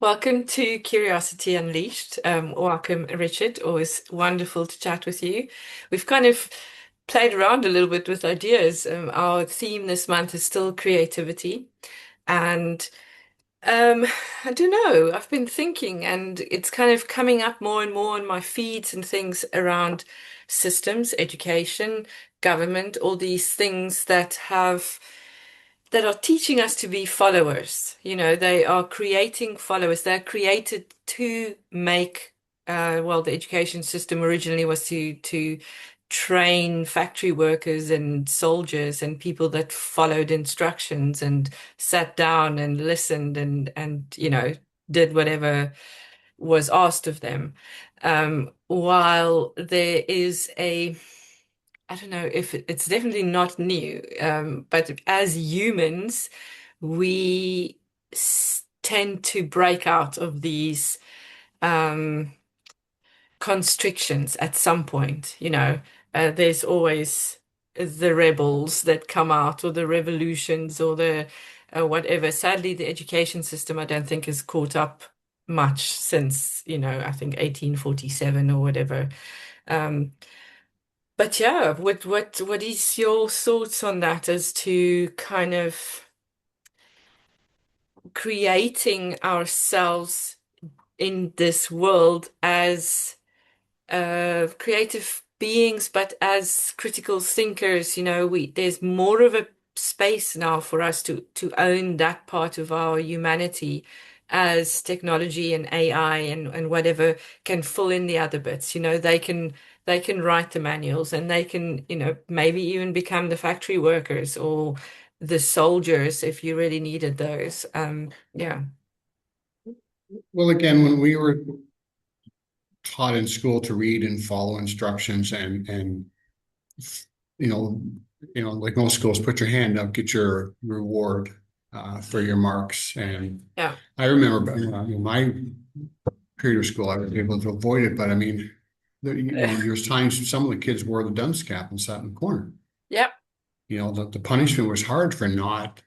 Welcome to Curiosity Unleashed. Welcome, Richard. Always wonderful to chat with you. We've kind of played around a little bit with ideas. Our theme this month is still creativity. And um, I don't know, I've been thinking, and it's kind of coming up more and more on my feeds and things around systems, education, government, all these things that are teaching us to be followers. They are creating followers. They're created to make, well, the education system originally was to train factory workers and soldiers and people that followed instructions and sat down and listened and did whatever was asked of them. While there is I don't know if it's definitely not new, but as humans, we tend to break out of these um, constrictions at some point. There's always the rebels that come out, or the revolutions, or the whatever. Sadly, the education system, I don't think, has caught up much since, I think 1847 or whatever. Um, but yeah, what is your thoughts on that as to kind of creating ourselves in this world as creative beings, but as critical thinkers, there's more of a space now for us to own that part of our humanity as technology and AI and whatever can fill in the other bits. They can write the manuals, and they can, maybe even become the factory workers or the soldiers if you really needed those. Yeah. Well, again, when we were taught in school to read and follow instructions and you know, like most schools, put your hand up, get your reward for your marks. And Yeah. I remember my period of school, I was able to avoid it, but I mean, there's times some of the kids wore the dunce cap and sat in the corner. Yep. The punishment was hard for not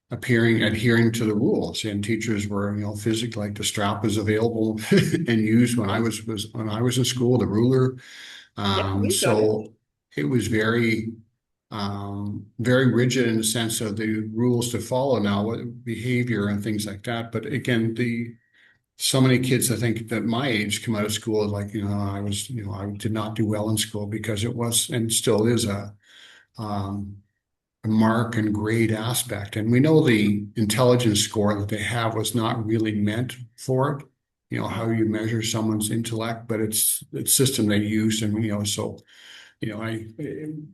adhering to the rules, and teachers were, physically, like the strap was available and used when when I was in school, the ruler. Yeah, we got it. So it was very rigid in the sense of the rules to follow now, what behavior and things like that. But again, so many kids, I think, that my age come out of school like, I did not do well in school because it was and still is um, mark and grade aspect. And we know the intelligence score that they have was not really meant for it, how you measure someone's intellect, but it's the system they used. And, so,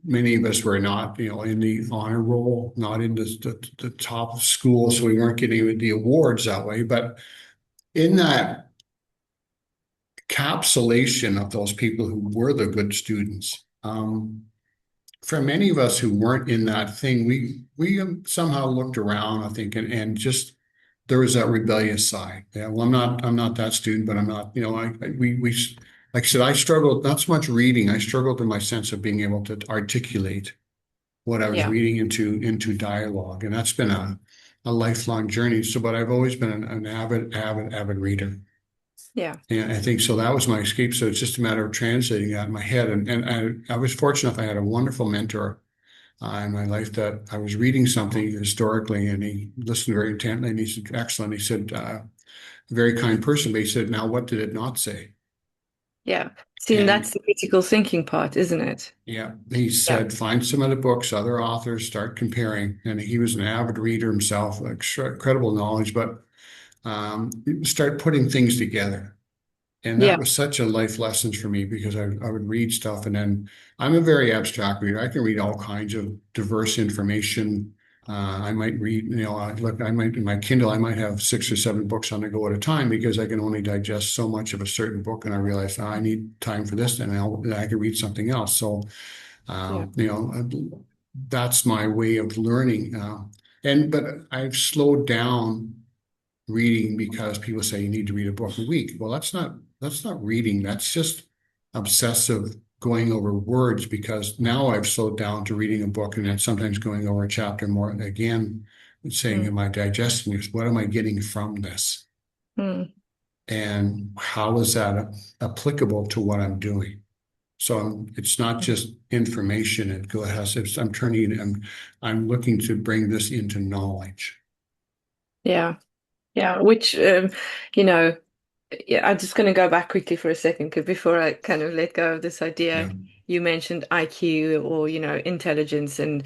many of us were not, in the honor roll, not in the top of school. So we weren't getting the awards that way. But in that capsulation of those people who were the good students, for many of us who weren't in that thing, we somehow looked around, I think, and just there was that rebellious side. Yeah, well, I'm not that student, but I'm not, we like I said, I struggled not so much reading. I struggled in my sense of being able to articulate what I was Yeah. reading into dialogue, and that's been a lifelong journey. So, but I've always been an avid reader. Yeah. And I think so that was my escape. So it's just a matter of translating that in my head. And I was fortunate enough, I had a wonderful mentor in my life that I was reading something historically, and he listened very intently, and he said, excellent. He said, very kind person, but he said, now what did it not say? Yeah. See, and that's And the critical thinking part, isn't it? yeah, he Yeah. said, find some other books, other authors, start comparing. And he was an avid reader himself, incredible knowledge, but start putting things together. And that Yeah. was such a life lesson for me because I would read stuff, and then I'm a very abstract reader. I can read all kinds of diverse information. I might read, I might in my Kindle, I might have 6 or 7 books on the go at a time because I can only digest so much of a certain book. And I realize I need time for this, and I can read something else. So, Yeah. that's my way of learning. But I've slowed down reading because people say you need to read a book a week. Well, that's not reading. That's just obsessive going over words because now I've slowed down to reading a book and then sometimes going over a chapter more again and saying, Mm. am I digesting this? What am I getting from this? Mm. And how is that applicable to what I'm doing? So it's not just information it go has it's, I'm turning I'm looking to bring this into knowledge. Yeah. Yeah. Which, you know, yeah, I'm just going to go back quickly for a second because before I kind of let go of this idea, Yeah, you mentioned IQ or, intelligence, and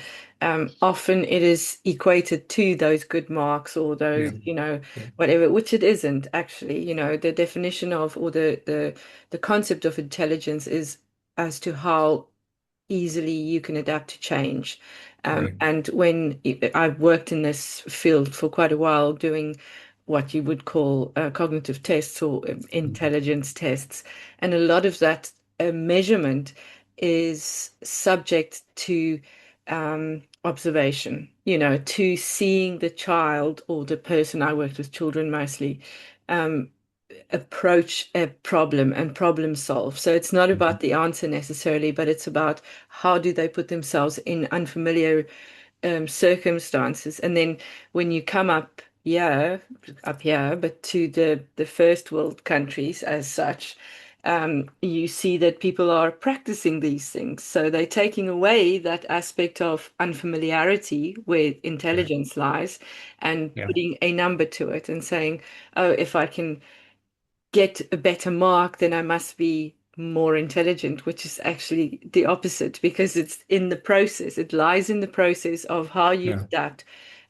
often it is equated to those good marks or those, yeah, yeah, whatever, which it isn't actually. The definition of or the concept of intelligence is as to how easily you can adapt to change. right, And when I've worked in this field for quite a while, doing what you would call cognitive tests or intelligence tests, and a lot of that measurement is subject to observation, to seeing the child or the person. I worked with children mostly. Um, Approach a problem and problem solve. So it's not mhm, about the answer necessarily, but it's about how do they put themselves in unfamiliar circumstances. And then when you come up here, but to the first world countries as such, you see that people are practicing these things. So they're taking away that aspect of unfamiliarity where right, intelligence lies and yeah, putting a number to it and saying, oh, if I can get a better mark, then I must be more intelligent, which is actually the opposite because it's in the process. It lies in the process of how you yeah, adapt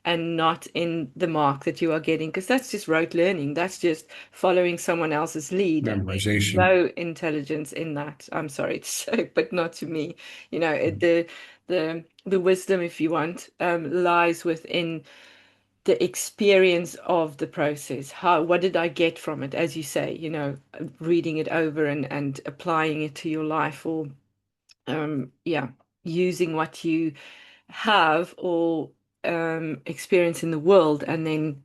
and not in the mark that you are getting, because that's just rote learning. That's just following someone else's lead. And there's memorization. no intelligence in that. I'm sorry to say, but not to me. The wisdom, if you want, lies within the experience of the process. What did I get from it? As you say, reading it over and applying it to your life, or yeah, using what you have or experience in the world and then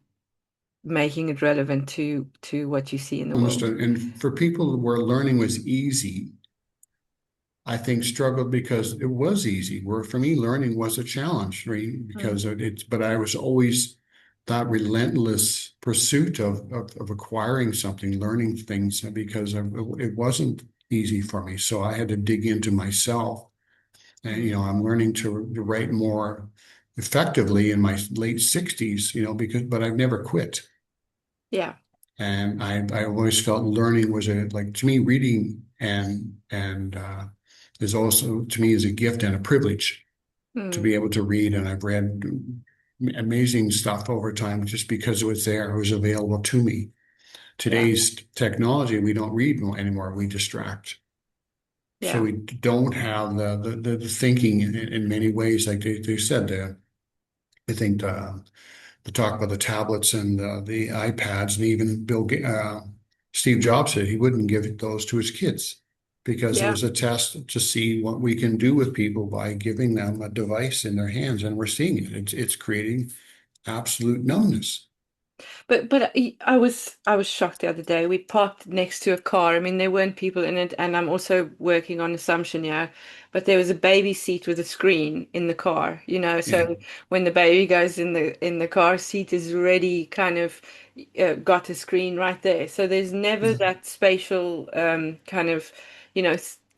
making it relevant to what you see in the world. Understood. And for people where learning was easy, I think struggled because it was easy. Where for me, learning was a challenge, right? Mm. Because but I was always that relentless pursuit of acquiring something, learning things, because it wasn't easy for me. So I had to dig into myself. And, Mm. I'm learning to write more effectively in my late 60s, but I've never quit. Yeah. And I always felt learning was like to me, reading and is also to me is a gift and a privilege to Mm. be able to read. And I've read amazing stuff over time just because it was there, it was available to me. Yeah. Today's technology, we don't read anymore, we distract. So Yeah. we don't have the thinking in many ways, like they said. I think the talk about the tablets and the iPads, and even Steve Jobs said he wouldn't give those to his kids because it Yeah. was a test to see what we can do with people by giving them a device in their hands, and we're seeing it. It's creating absolute numbness. But I was shocked the other day. We parked next to a car. I mean, there weren't people in it, and I'm also working on assumption here, but there was a baby seat with a screen in the car, Yeah, so when the baby goes in the car seat is already kind of got a screen right there. So there's never yeah, that spatial kind of,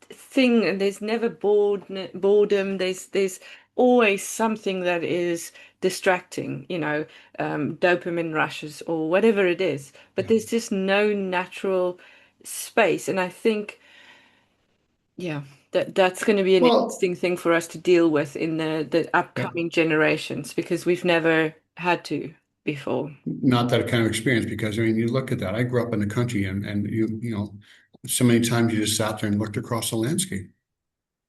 thing, and there's never boredom. There's always something that is distracting, dopamine rushes or whatever it is. But yeah. there's just no natural space. And I think, yeah, that's going to be an Well, interesting thing for us to deal with in the yeah, upcoming generations because we've never had to before. not that kind of experience because I mean, you look at that. I grew up in the country, and so many times you just sat there and looked across the landscape.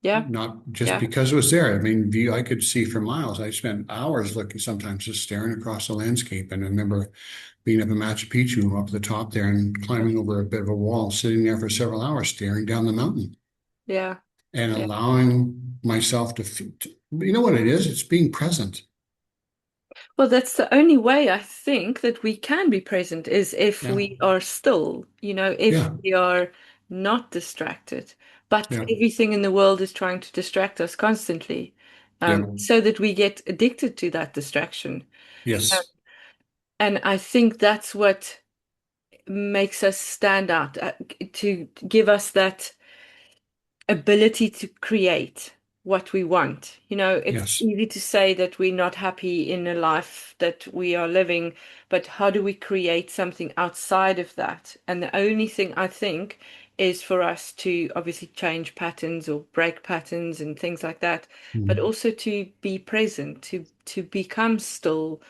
Yeah, Not just yeah, because it was there. I mean, view I could see for miles. I spent hours looking, sometimes just staring across the landscape. And I remember being up in Machu Picchu, up at the top there, and climbing over a bit of a wall, sitting there for several hours, staring down the mountain yeah. and Yeah. allowing myself you know what it is? It's being present. Well, that's the only way I think that we can be present is if Yeah, we are still, if yeah, we are not distracted. But yeah, everything in the world is trying to distract us constantly, yeah, so that we get addicted to that distraction. Um, yes, and I think that's what makes us stand out, to give us that ability to create what we want. It's Yes. easy to say that we're not happy in a life that we are living, but how do we create something outside of that? And the only thing I think is for us to obviously change patterns or break patterns and things like that, but Mhm. also to be present, to become still,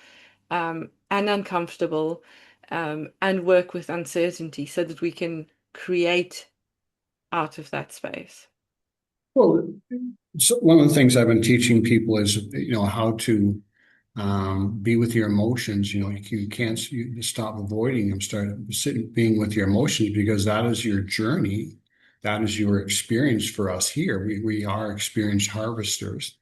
and uncomfortable, and work with uncertainty so that we can create out of that space. Well, so one of the things I've been teaching people is, how to be with your emotions. You can't you stop avoiding them. Start sitting, being with your emotions because that is your journey. That is your experience for us here. We are experienced harvesters.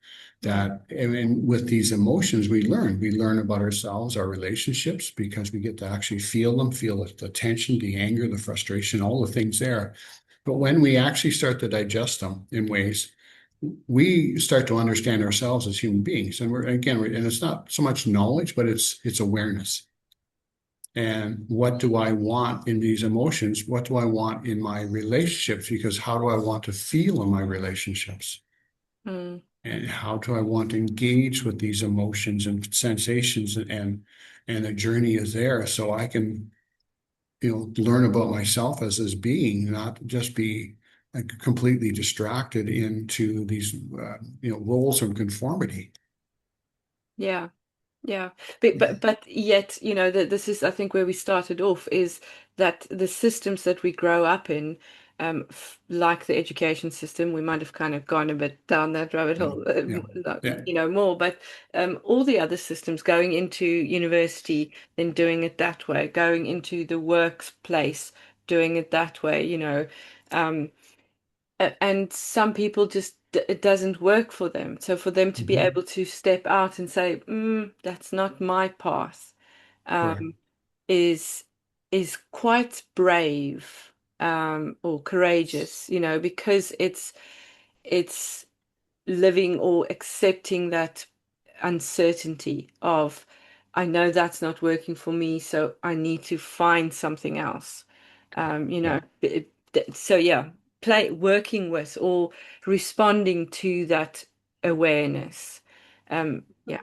Mm, And with these emotions, we learn. We learn about ourselves, our relationships, because we get to actually feel them, feel the tension, the anger, the frustration, all the things there. But when we actually start to digest them in ways, we start to understand ourselves as human beings. And and it's not so much knowledge, but it's awareness. And what do I want in these emotions? What do I want in my relationships? Because how do I want to feel in my relationships? mm, And how do I want to engage with these emotions and sensations, and the journey is there so I can learn about myself as this being, not just be like completely distracted into these roles of conformity. yeah, yeah. But yet, that this is, I think, where we started off, is that the systems that we grow up in, like the education system, we might have kind of gone a bit down that rabbit Yeah, hole, yeah, yeah, more, but all the other systems, going into university, then doing it that way, going into the workplace, doing it that way, um, and some people just it doesn't work for them. So for them to be mhm, able to step out and say, "That's not my path," correct. um, is is quite brave, or courageous, because it's living or accepting that uncertainty of, I know that's not working for me, so I need to find something else. Yeah. So yeah, working with or responding to that awareness. Yeah,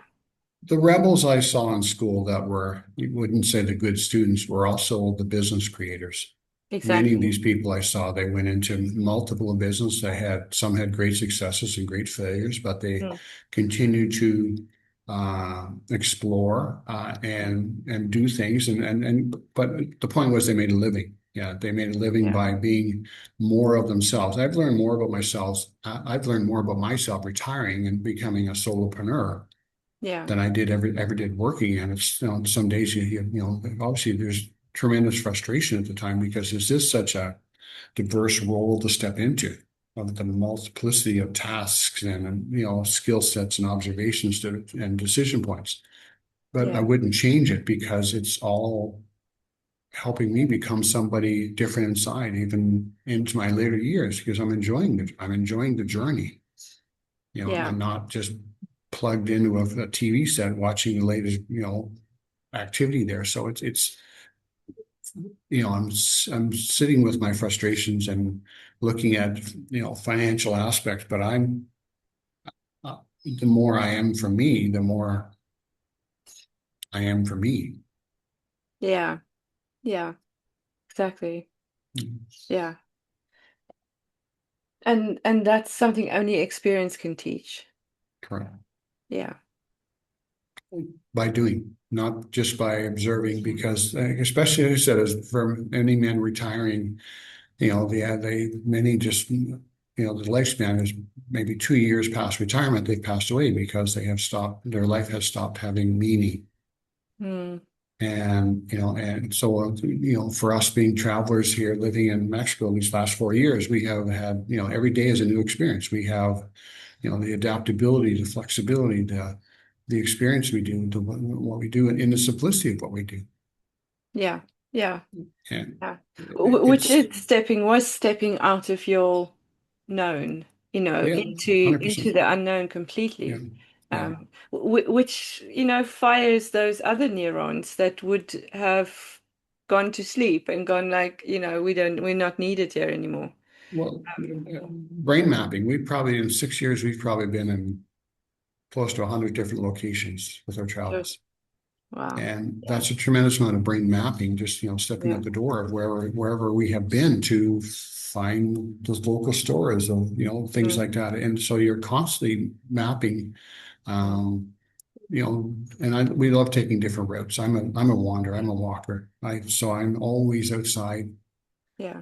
The rebels I saw in school that were, you wouldn't say the good students, were also the business creators. Many of exactly. these people I saw, they went into multiple business. Some had great successes and great failures, but they Mm, continued to explore and do things. But the point was they made a living. Yeah, they made a living yeah, by being more of themselves. I've learned more about myself. I've learned more about myself retiring and becoming a solopreneur yeah, than I did ever did working. And it's, some days obviously there's tremendous frustration at the time because this is such a diverse role to step into, of the multiplicity of tasks and skill sets and observations and decision points. But I yeah, wouldn't change it because it's all helping me become somebody different inside, even into my later years, because I'm enjoying the journey. yeah, I'm not just plugged into a TV set watching the latest, activity there. So it's I'm sitting with my frustrations and looking at financial aspects, but the more I am for me, the more I am for me. yeah, yeah, exactly. Yeah. And that's something only experience can teach. Correct. Yeah. By doing, not just by observing, because especially as I said, as for many men retiring, they many just the lifespan is maybe 2 years past retirement. They've passed away because their life has stopped having meaning. Mm, And so for us being travelers here, living in Mexico these last 4 years, we have had every day is a new experience. We have the adaptability, the flexibility, the experience we do, what we do, and in the simplicity of what we do. yeah. Yeah. And Yeah. Which it's is stepping out of your known, yeah, into 100%. the unknown Yeah, completely. yeah, Which, fires those other neurons that would have gone to sleep and gone like, we're not needed here anymore. Well, brain mapping, we probably in 6 years, we've probably been in close to 100 different locations with our So, travels. wow. And Yeah. that's a tremendous amount of brain mapping, just, stepping Yeah. out the door of wherever we have been to find those local stores of, things Mm, like that. And so you're constantly mapping, mm, um, and we love taking different routes. I'm a wanderer, I'm a walker. So I'm always outside, yeah.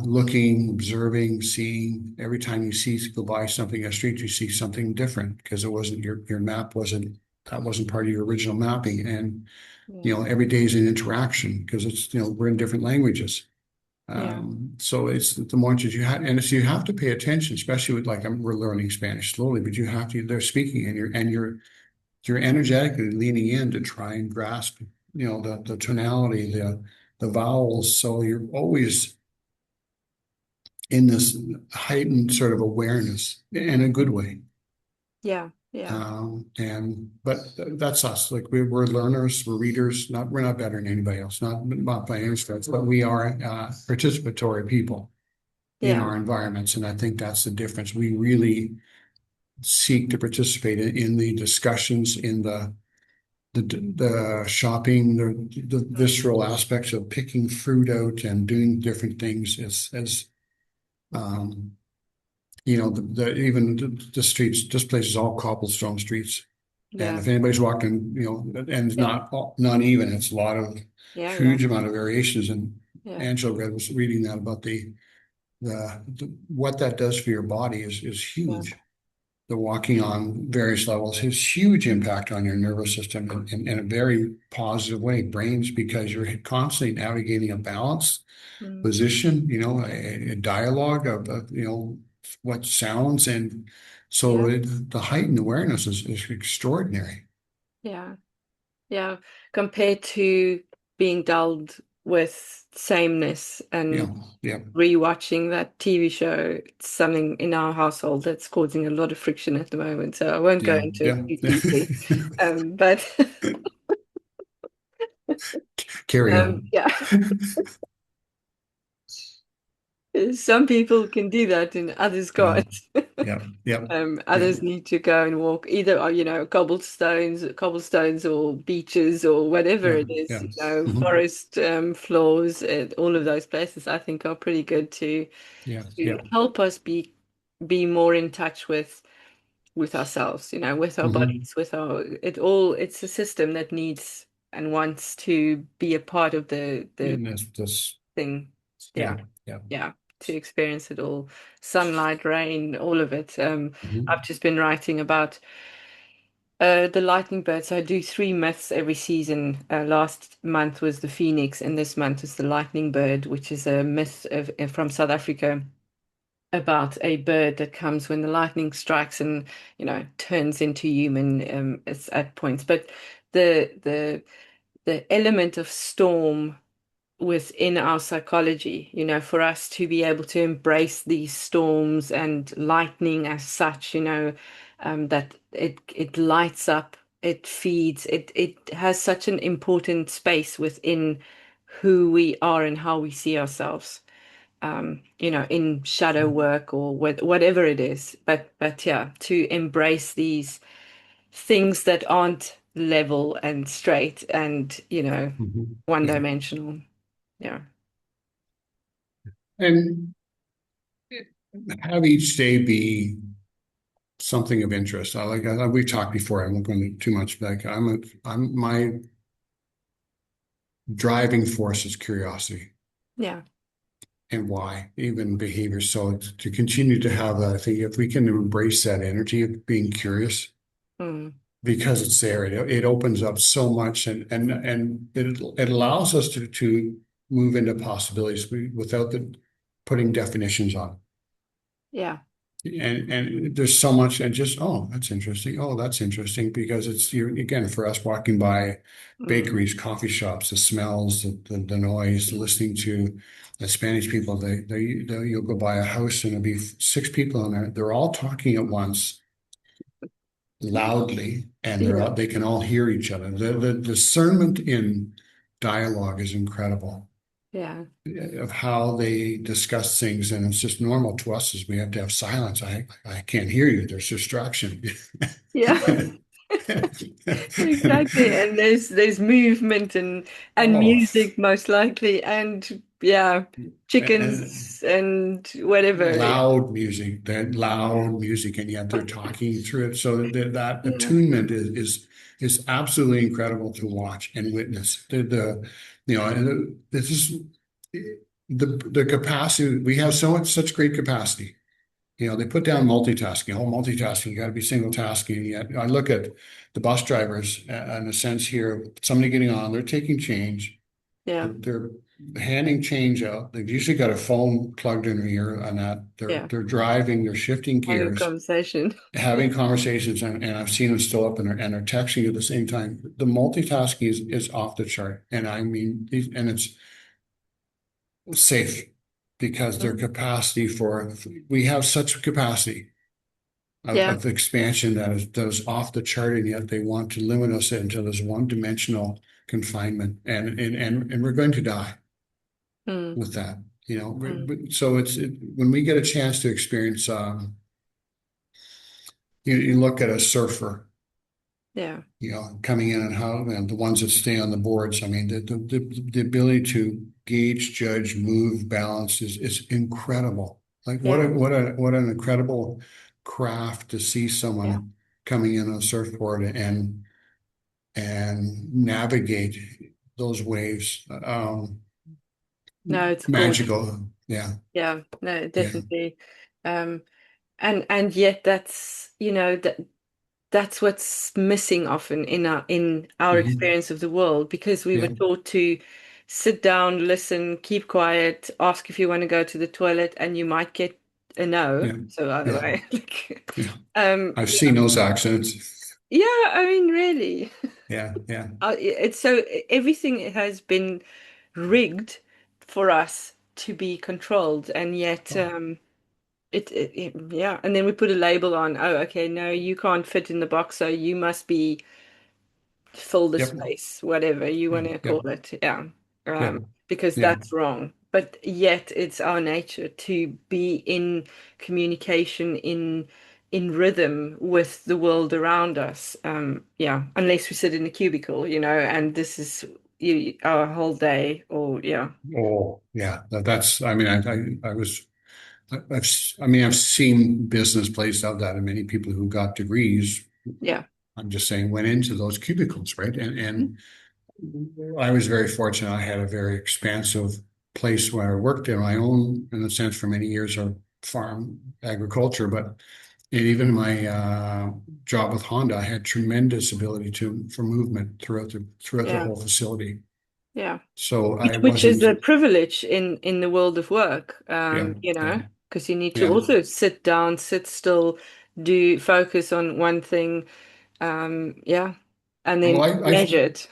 looking, observing, seeing. Every time you go by something on the street, you see something different because it wasn't your map wasn't that wasn't part of your original mapping. And Yeah. every day is an interaction because it's we're in different languages. Yeah. So it's the more that you have, and so you have to pay attention, especially with like we're learning Spanish slowly, but you have to. They're speaking, and you're energetically leaning in to try and grasp, the tonality, the vowels. So you're always in this heightened sort of awareness in a good way. Yeah. Yeah. But that's us. Like we're learners, we're readers. We're not better than anybody else. Not by any stretch, but we are participatory people in Yeah. our environments, and I think that's the difference. We really seek to participate in the discussions, in the shopping, the visceral aspects of picking fruit out and doing different things as um, even the streets, this place is all cobblestone streets. And Yeah. if anybody's walking, and it's Yeah. not even, it's a lot of Yeah. Yeah. huge amount of variations. And Yeah. Angela was reading that about what that does for your body is Yeah. huge. The walking on various levels has huge impact on your nervous system in a very positive way. Brains, because you're constantly navigating a balance Mm, position, a dialogue of what sounds. And so yeah. the heightened awareness is extraordinary. Yeah. Yeah. Compared to being dulled with sameness Yeah, and yeah, rewatching that TV show, it's something in our household that's causing a lot of friction at the moment. So I won't go yeah, into yeah. it too deeply. But Carry on. yeah, some people can do that and others Yeah, can't. yeah, yeah, yeah, Others need to go and walk either, cobblestones or beaches or whatever yeah, it is, yeah. Mhm. forest floors, all of those places I think are pretty good Yeah, to yeah. help us be more in touch with ourselves, with our Hmm. bodies, it's a system that needs and wants to be a part of the And this, thing. Yeah. yeah, yeah. Yeah. To experience it all. Sunlight, rain, all of it. I've Hmm. just been writing about the lightning bird. So I do three myths every season. Last month was the phoenix, and this month is the lightning bird, which is a myth from South Africa about a bird that comes when the lightning strikes and turns into human. It's at points, but the the element of storm within our psychology, for us to be able to embrace these storms and lightning as such, that it lights up, it feeds, it has such an important space within who we are and how we see ourselves. In shadow work or whatever it is. But yeah, to embrace these things that aren't level and straight and, Hmm. one Yeah. dimensional. Yeah. And have each day be something of interest. We've talked before. I won't go into too much. Like my driving force is curiosity Yeah. and why, even behavior. So to continue to have that, I think if we can embrace that energy of being curious, Mm. because it's there, it opens up so much, and it allows us to move into possibilities without putting definitions on. Yeah. And there's so much, and just, oh, that's interesting. Oh, that's interesting, because it's you again, for us walking by Mm. bakeries, coffee shops, the smells, the noise, listening to the Spanish people. You'll go by a house and there'll be six people in there. They're all talking at once, loudly, and Yeah. they can all hear each other. The discernment in dialogue is incredible Yeah. of how they discuss things, and it's just normal to us as we have to have silence. I can't hear you. There's distraction. Yeah. Exactly. And there's movement and Oh, music most likely and yeah, and chickens and whatever. that loud music, and yet they're talking through it. So that Yeah. attunement is absolutely incredible to watch and witness. And this is the capacity we have such great capacity. They put down multitasking, whole multitasking, you got to be single tasking. Yet I look at the bus drivers in a sense here, somebody getting on, they're taking change, Yeah. they're handing change out. They've usually got a phone plugged in their ear on that. They're Yeah. they're driving, they're shifting Having a gears, conversation. having conversations, and I've seen them still up and they're texting at the same time. The multitasking is off the chart. And I mean, and it's safe because their Mm. capacity we have such capacity Yeah. of expansion that is off the chart, and yet they want to limit us into this one-dimensional confinement, and we're going to die Mm. with that. Mm. So when we get a chance to experience, you look at a surfer, Yeah. coming in, and how, and the ones that stay on the boards. I mean, the ability to gauge, judge, move, balance is incredible. Like Yeah. what an incredible craft to see Yeah. someone coming in on a surfboard and navigate those waves. No, it's gorgeous. Magical. Yeah. Yeah. No, Yeah. definitely. Um, and yet that's what's missing often in our Hmm. experience of the world because we were Yeah. taught to sit down, listen, keep quiet, ask if you want to go to the toilet, and you might get a no. Yeah. So either Yeah. way, like, Yeah. I've yeah, seen those accents. yeah. I mean, really, Yeah. Yeah. it's so everything has been rigged for us to be controlled, and yet. Oh, Yeah, and then we put a label on, oh, okay, no, you can't fit in the box, so you must be fill the yep. space, whatever you Yeah. want to call Yep. it. Yeah. Yep. Because Yeah. that's wrong. But yet it's our nature to be in communication, in rhythm with the world around us. Yeah, unless we sit in a cubicle, and this is our whole day, or yeah, Oh, yeah. That's, I mean, I was, I mean, I've seen business plays out that, and many people who got degrees, yeah, I'm just saying, went into those cubicles, right? And Mhm. I was very fortunate. I had a very expansive place where I worked in my own, in a sense, for many years, of farm agriculture. But and even my job with Honda, I had tremendous ability for movement throughout the Yeah, whole facility. yeah. So I Which is wasn't, a privilege in the world of work, yeah, yeah, because you need to yeah. also sit down, sit still, do focus on one thing, yeah, and Well, then measure it.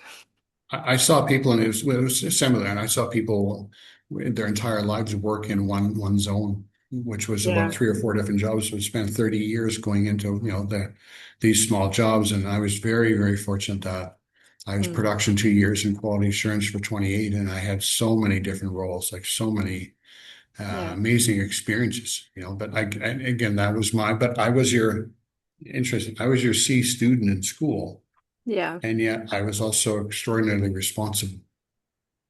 I saw people, and it was similar, and I saw people their entire lives work in one zone, which was about Yeah. 3 or 4 different jobs. We spent 30 years going into, these small jobs, and I was very, very fortunate that I was Mm. production 2 years and quality assurance for 28, and I had so many different roles, like so many Yeah. amazing experiences, But again, but I was your interesting. I was your C student in school. Yeah. And yet I was also extraordinarily responsible.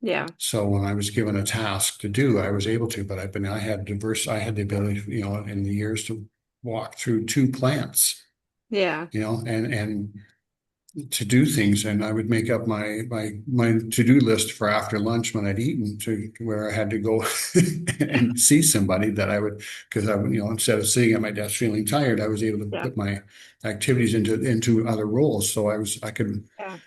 Yeah. So when I was given a task to do, I was able to, but I had the ability, in the years to walk through 2 plants, Yeah. and to do things. And I would make up my to-do list for after lunch when I'd eaten, to where I had to go and see somebody that I would, because I would, instead of sitting at my desk feeling tired, I was able to Yeah. put my activities into other roles. So I could,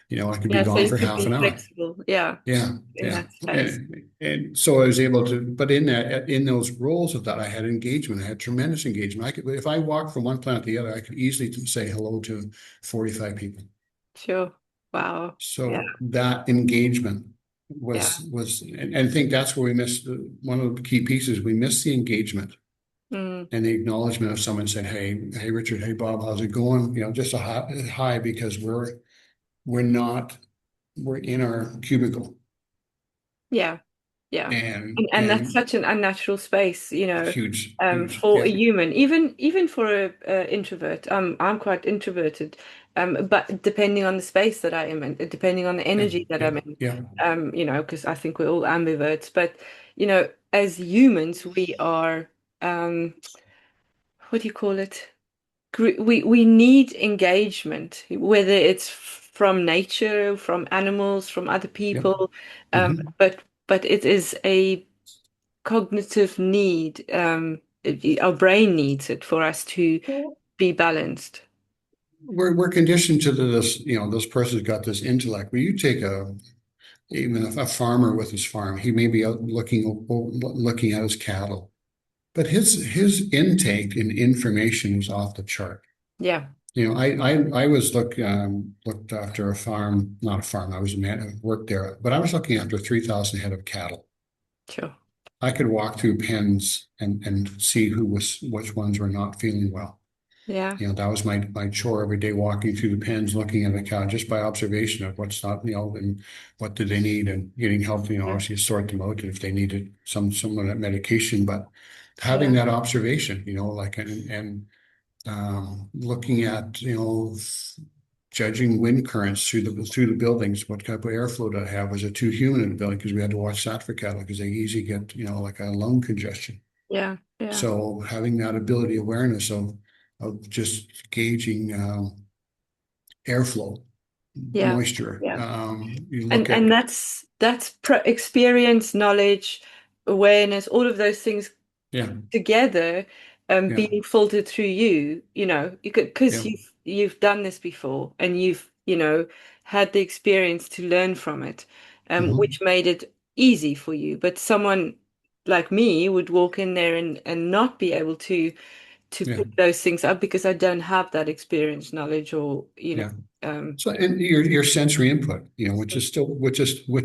Yeah. I could be Yeah. So gone you for could half be an hour. flexible. Yeah. Yeah, In yeah. that space. And so I was able to, but in those roles of that, I had engagement. I had tremendous engagement. If I walked from one plant to the other, I could easily say hello to 45 people. Sure. Wow. Yeah. So that engagement Yeah. and I think that's where we missed one of the key pieces. We missed the engagement Mm. and the acknowledgement of someone said, hey, Richard, hey, Bob, how's it going? Just a hi, because we're in our cubicle. Yeah. Yeah. And that's and such an unnatural space, huge, for a yeah, human, even for a introvert. I'm quite introverted, but depending on the space that I am in, depending on the yeah, energy that yeah, I'm in, yeah, because I think we're all ambiverts. But as humans, we are, um, what do you call it? We need engagement, whether it's from nature, from animals, from other yeah. people, Mhm. but it is a cognitive need. Our brain needs it for us to be balanced. We're conditioned to this, this person's got this intellect. But you take even a farmer with his farm, he may be out looking at his cattle, but his intake in information is off the chart. Yeah, I was looked after a farm, not a farm. I was a man, worked there, but I was looking after 3,000 head of cattle. sure. I could walk through pens and see which ones were not feeling well. Yeah, That was my chore every day, walking through the pens, looking at the cow, just by observation of what's not, and what do they need, and getting help, yeah, obviously sort them out if they needed some of that medication, but having yeah, that observation, like, and looking at, judging wind currents through the buildings, what type of airflow do I have? Was it too humid in the building? Because we had to watch that for cattle because they easily get, like a lung congestion. yeah, yeah, So having that ability awareness of just gauging airflow, yeah, moisture. yeah. You look And at, that's experience, knowledge, awareness, all of those things yeah, together, yeah, being filtered through you could, yeah, because you've done this before, and you've had the experience to learn from it, hmm, which made it easy for you. But someone like me would walk in there and not be able to yeah, pick those things up because I don't have that experience, knowledge, or yeah. um So, and your sensory input, which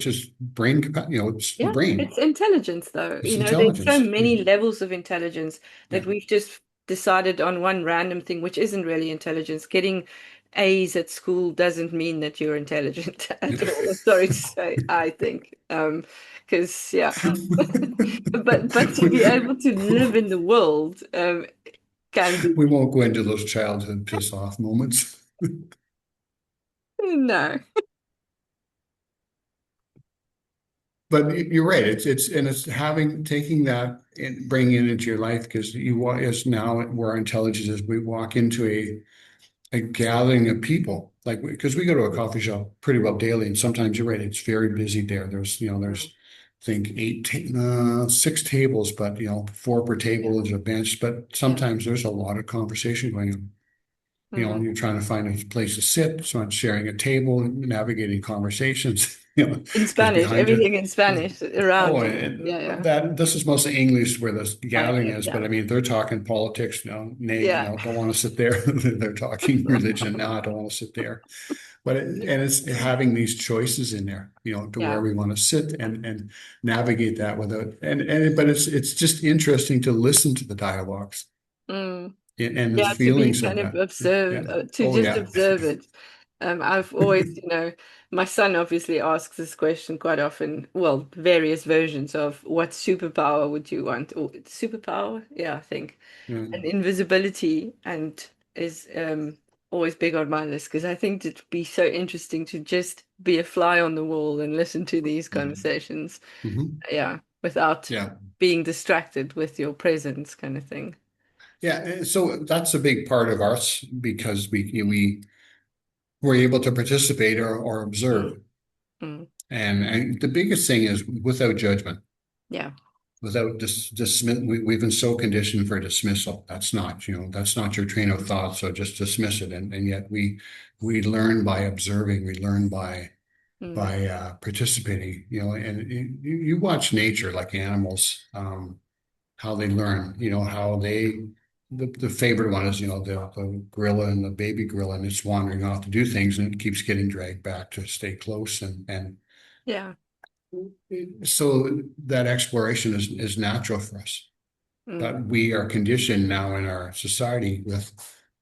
is brain it's the Yeah, brain, it's intelligence though. it's There's so intelligence. many levels of intelligence Yeah. that we've just decided on one random thing, which isn't really intelligence. Getting A's at school doesn't mean that you're intelligent at all. I'm sorry to say, I think. Because yeah. But to be able to live in the world, can be We won't go into those childhood piss off moments. no. But you're right. It's having taking that and bringing it into your life because as now where our intelligence is, we walk into a gathering of people like because we go to a coffee shop pretty well daily, and sometimes you're right, it's very busy there. There's I think six tables, but four per Yeah. table is a bench. But Yeah. sometimes there's a lot of conversation going on. Mm. You're trying to find a place to sit, someone sharing a table, navigating conversations, In because Spanish, behind you. everything in Spanish around Oh, you. and Yeah, yeah. that this is mostly English where this gathering Okay, is, but yeah. I mean they're talking politics, nay, Yeah. don't want to sit there. They're talking religion, no, I don't want to sit there. But and it's having these choices in there, to where Yeah. we want to sit and navigate that without but it's just interesting to listen to the dialogues Mm. and the Yeah, to be feelings of kind of that. observe, Yeah. to Oh just yeah. observe it. I've always, my son obviously asks this question quite often. Well, various versions of what superpower would you want? Or superpower? Yeah, I think. Yeah. And invisibility and is always big on my list because I think it'd be so interesting to just be a fly on the wall and listen to these conversations. Mhm. Yeah, without Yeah. being distracted with your presence, kind of thing. Yeah. And so that's a big part of us because we were able to participate or Mm, observe. mm. And the biggest thing is without judgment, Yeah. without dismiss. We've been so conditioned for dismissal. That's not your train of thought. So just dismiss it. And yet we learn by observing. We learn Mm, by participating. And you watch nature like animals, how they learn. How they. The favorite one is, the gorilla and the baby gorilla, and it's wandering off to do things, and it keeps getting dragged back to stay close, and yeah. so that exploration is natural for us. Mm, But we are conditioned now in our society with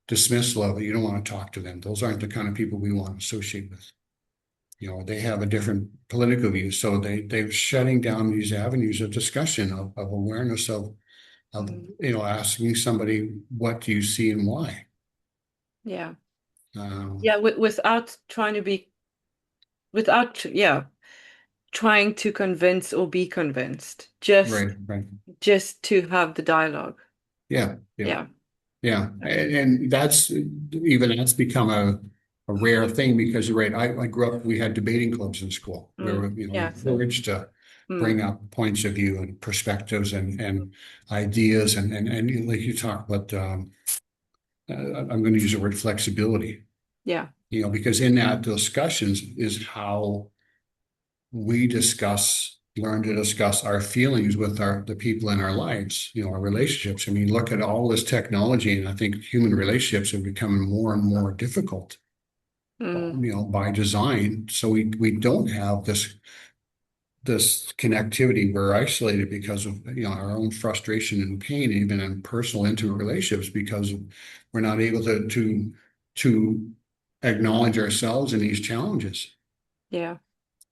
dismissal of it. You don't want to talk to them. Those aren't the kind of people we want to associate with. They have a different political view, so they're shutting down these avenues of discussion of awareness of Mm. asking somebody, what do you see and why? Yeah. Um, Yeah, without trying to be, without, yeah, trying to convince or be convinced, right, just right. just to have the dialogue. Yeah, yeah. Yeah. Yeah, Um, and that's become a rare thing because you're right. I grew up. We had debating clubs in school. We were yeah, so encouraged to mm, bring up points of view and perspectives and ideas and like you talk about. I'm going to use the word flexibility. yeah. Because in that discussions is how we learn to discuss our feelings with the people in our lives, our relationships. I mean, look at all this technology, and I think human relationships are becoming more and more difficult, Mm, by design. So we don't have this connectivity. We're isolated because of our own frustration and pain, even in personal intimate relationships, because we're not able to acknowledge ourselves in these challenges. yeah.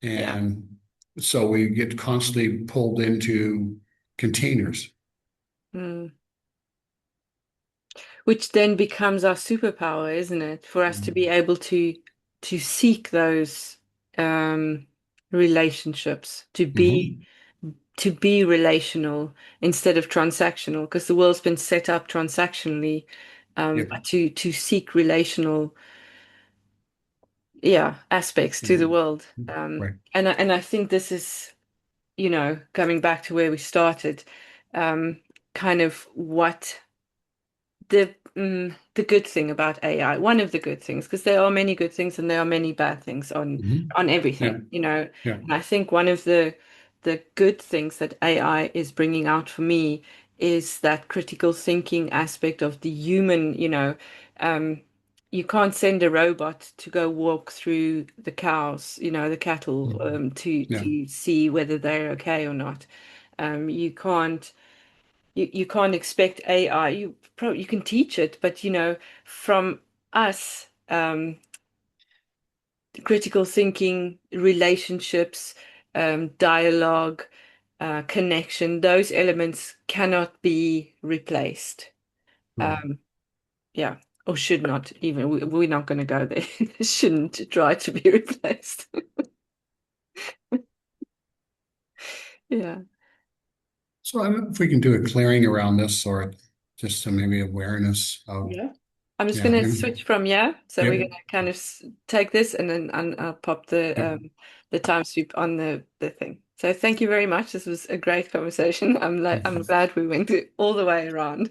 Yeah. And so we get constantly pulled into containers. Mm. Which then becomes our superpower, isn't it? For us to be able to seek those um relationships, Mhm. to be relational instead of transactional, because the world's been set up transactionally, Yep. but to seek relational, yeah, aspects to the Mhm. world. Right. And I think this is, coming back to where we started, kind of what the good thing about AI, one of the good things, because there are many good things and there are many bad things Mhm. on Yeah. everything. Yeah. And I think one of the good things that AI is bringing out for me is that critical thinking aspect of the human. Um, you can't send a robot to go walk through the cows, the cattle, Mhm. to Yeah. see whether they're okay or not. You can't. You can't expect AI. You can teach it, but from us, critical thinking, relationships, dialogue, connection, those elements cannot be replaced. Right. Um, yeah, or should not even. We're not going to go there. It shouldn't try to be replaced. Yeah. So I don't know if we can do a clearing around this or just some maybe awareness of, Yeah. I'm just yeah. going to switch from yeah. So we're Yep. going to kind of take this and then I'll pop Yep. the time sweep on the thing. So thank you very much. This was a great conversation. I'm glad we went all the way around.